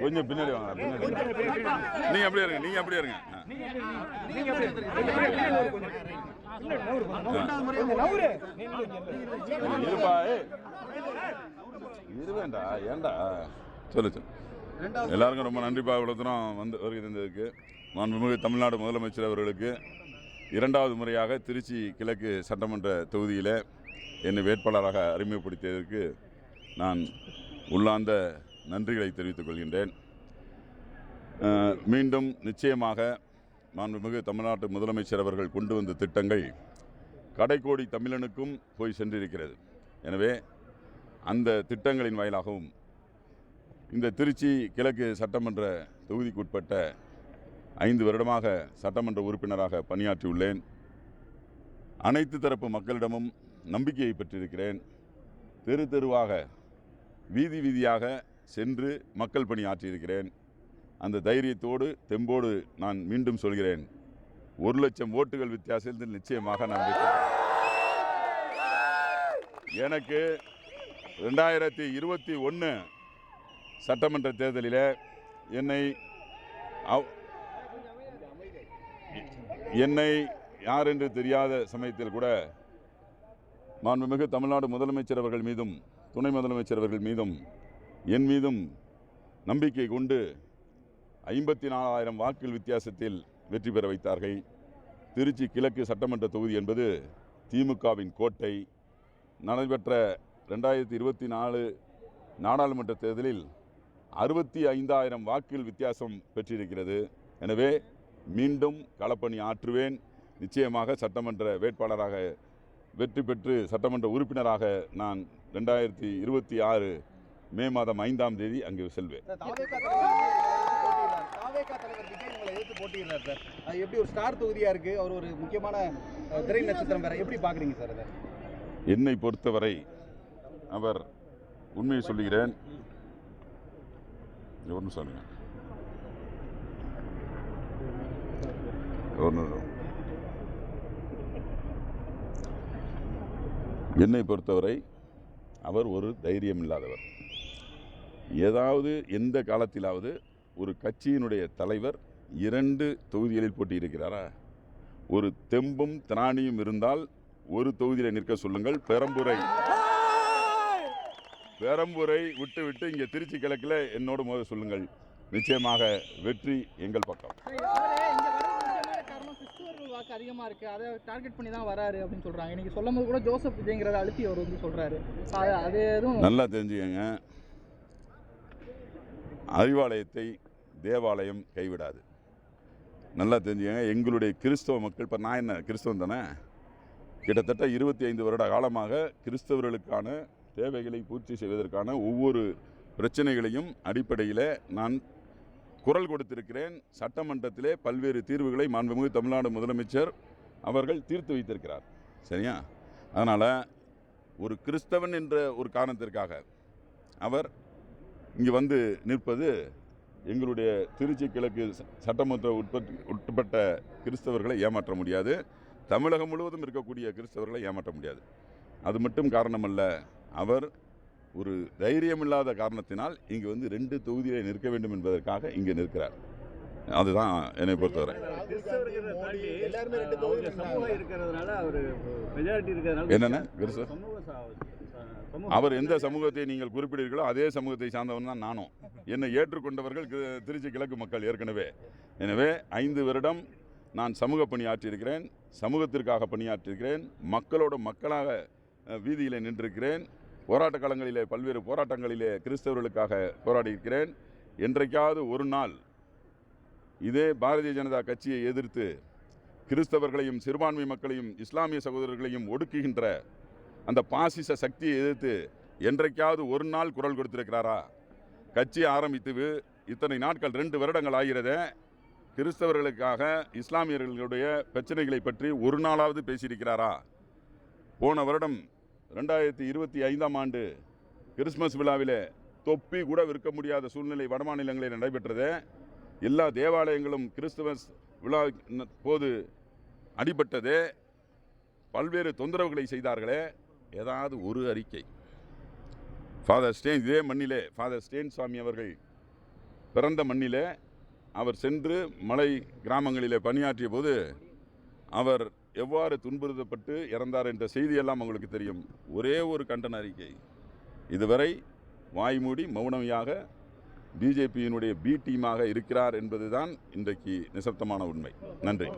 கொஞ்சம் பின்னாடி வாங்க. நீங்க அப்படியே இருங்க. இருப்பா இருவேண்டா ஏண்டா சொல்லு. எல்லாருக்கும் ரொம்ப நன்றிப்பா. இவ்வளவு தூரம் வந்து வருகை தந்ததுக்கு. மாண்புமிகு தமிழ்நாடு முதலமைச்சர் அவர்களுக்கு இரண்டாவது முறையாக திருச்சி கிழக்கு சட்டமன்ற தொகுதியில் என்னை வேட்பாளராக அறிமுகப்படுத்தியதற்கு நான் உள்ளார்ந்த நன்றிகளை தெரிவித்துக் கொள்கின்றேன். மீண்டும் நிச்சயமாக மாண்புமிகு தமிழ்நாட்டு முதலமைச்சர் அவர்கள் கொண்டு வந்த திட்டங்கள் கடைக்கோடி தமிழனுக்கும் போய் சென்றிருக்கிறது. எனவே அந்த திட்டங்களின் வாயிலாகவும் இந்த திருச்சி கிழக்கு சட்டமன்ற தொகுதிக்குட்பட்ட 5 வருடமாக சட்டமன்ற உறுப்பினராக பணியாற்றியுள்ளேன். அனைத்து தரப்பு மக்களிடமும் நம்பிக்கையை பெற்றிருக்கிறேன். தெரு தெருவாக வீதி வீதியாக சென்று மக்கள் பணி ஆற்றியிருக்கிறேன். அந்த தைரியத்தோடு தெம்போடு நான் மீண்டும் சொல்கிறேன், 1 லட்சம் ஓட்டுகள் வித்தியாசத்தில் நிச்சயமாக நான் எனக்கு 2021 சட்டமன்ற தேர்தலில் என்னை யார் என்று தெரியாத சமயத்தில் கூட மாண்புமிகு தமிழ்நாடு முதலமைச்சர் அவர்கள் மீதும் துணை முதலமைச்சர் அவர்கள் மீதும் என் மீதும் நம்பிக்கை கொண்டு 54,000 வாக்குகள் வித்தியாசத்தில் வெற்றி பெற வைத்தார்கள். திருச்சி கிழக்கு சட்டமன்ற தொகுதி என்பது திமுகவின் கோட்டை. நடைபெற்ற 2024 நாடாளுமன்ற தேர்தலில் 65,000 வாக்குகள் வித்தியாசம் பெற்றிருக்கிறது. எனவே மீண்டும் களப்பணி ஆற்றுவேன். நிச்சயமாக சட்டமன்ற வேட்பாளராக வெற்றி பெற்று சட்டமன்ற உறுப்பினராக நான் 2026 மே மாதம் 5ஆம் தேதி அங்கு செல்வேன். எப்படி ஒரு ஸ்டார் தொகுதியா இருக்கு, அவர் ஒரு முக்கியமான திரை நட்சத்திரம் வேற, எப்படி பாக்குறீங்க சார்? என்னை பொறுத்தவரை அவர் உண்மையை சொல்லுகிறேன். ஒன்று சொல்லுங்க. என்னை பொறுத்தவரை அவர் ஒரு தைரியம் இல்லாதவர். ஏதாவது எந்த காலத்திலாவது ஒரு கட்சியினுடைய தலைவர் 2 தொகுதிகளில் போட்டியிருக்கிறாரா? ஒரு தெம்பும் திராணியும் இருந்தால் ஒரு தொகுதியில் நிற்க சொல்லுங்கள். பெரம்பூரை விட்டு இங்கே திருச்சி கிழக்கில் என்னோடு மோத சொல்லுங்கள். நிச்சயமாக வெற்றி எங்கள் பக்கம். வாக்கு அதிகமா இருக்கு, அதை டார்கெட் பண்ணி தான் வராரு அப்படின்னு சொல்றாங்க. இன்னைக்கு சொல்லும்போது கூட ஜோசப் விஜய்ங்கிறத அழுத்தி அவர் வந்து சொல்றாரு. அது எதுவும் நல்லா தெரிஞ்சுக்கங்க. அறிவாலயத்தை தேவாலயம் கைவிடாது. நல்லா தெரிஞ்சுக்கங்க. எங்களுடைய கிறிஸ்தவ மக்கள், இப்போ நான் என்ன கிறிஸ்தவன் தானே, கிட்டத்தட்ட 25 வருட காலமாக கிறிஸ்தவர்களுக்கான தேவைகளை பூர்த்தி செய்வதற்கான ஒவ்வொரு பிரச்சனைகளையும் அடிப்படையில் நான் குரல் கொடுத்திருக்கிறேன். சட்டமன்றத்திலே பல்வேறு தீர்வுகளை மாண்புமிகு தமிழ்நாடு முதலமைச்சர் அவர்கள் தீர்த்து வைத்திருக்கிறார். சரியா? அதனால் ஒரு கிறிஸ்தவன் என்ற ஒரு காரணத்திற்காக அவர் இங்கே வந்து நிற்பது எங்களுடைய திருச்சி கிழக்கு சட்டமன்ற உட்பட்ட கிறிஸ்தவர்களை ஏமாற்ற முடியாது. தமிழகம் முழுவதும் இருக்கக்கூடிய கிறிஸ்தவர்களை ஏமாற்ற முடியாது. அது மட்டும் காரணமல்ல, அவர் ஒரு தைரியமில்லாத காரணத்தினால் இங்கு வந்து 2 தொகுதியை நிற்க வேண்டும் என்பதற்காக இங்கே நிற்கிறார். அதுதான் என்னை பொறுத்தவரை. என்னென்ன அவர் எந்த சமூகத்தை நீங்கள் குறிப்பிடுகிறீர்களோ அதே சமூகத்தை சார்ந்தவன் தான் நானும். என்னை ஏற்றுக்கொண்டவர்கள் திருச்சி கிழக்கு மக்கள் ஏற்கனவே. எனவே 5 வருடம் நான் சமூக பணியாற்றியிருக்கிறேன், சமூகத்திற்காக பணியாற்றியிருக்கிறேன், மக்களோட மக்களாக வீதியில் நின்றிருக்கிறேன், போராட்ட காலங்களிலே பல்வேறு போராட்டங்களிலே கிறிஸ்தவர்களுக்காக போராடியிருக்கிறேன். என்றைக்காவது ஒரு நாள் இதே பாரதிய ஜனதா கட்சியை எதிர்த்து கிறிஸ்தவர்களையும் சிறுபான்மை மக்களையும் இஸ்லாமிய சகோதரர்களையும் ஒடுக்குகின்ற அந்த பாசிச சக்தியை எதிர்த்து என்றைக்காவது ஒரு நாள் குரல் கொடுத்திருக்கிறாரா? கட்சி ஆரம்பித்து இத்தனை நாட்கள் 2 வருடங்கள் ஆகிறதே, கிறிஸ்தவர்களுக்காக இஸ்லாமியர்களுடைய பிரச்சனைகளை பற்றி ஒரு நாளாவது பேசியிருக்கிறாரா? போன வருடம் 2025ஆம் ஆண்டு கிறிஸ்மஸ் விழாவிலே தொப்பி கூட விற்க முடியாத சூழ்நிலை வடமாநிலங்களில் நடைபெற்றது. எல்லா தேவாலயங்களும் கிறிஸ்துமஸ் விழா போது அடிபட்டது. பல்வேறு தொந்தரவுகளை செய்தார்களே. ஏதாவது ஒரு அறிக்கை ஃபாதர் ஸ்டேன், இதே மண்ணிலே ஃபாதர் ஸ்டேன் சுவாமி அவர்கள் பிறந்த மண்ணிலே அவர் சென்று மலை கிராமங்களிலே பணியாற்றிய போது அவர் எவ்வாறு துன்புறுத்தப்பட்டு இறந்தார் என்ற செய்தியெல்லாம் உங்களுக்கு தெரியும். ஒரே ஒரு கண்டன அறிக்கை. இதுவரை வாய்மூடி மௌனமையாக பிஜேபியினுடைய பி டீமாக இருக்கிறார் என்பதுதான் இன்றைக்கு நிசப்தமான உண்மை. நன்றி.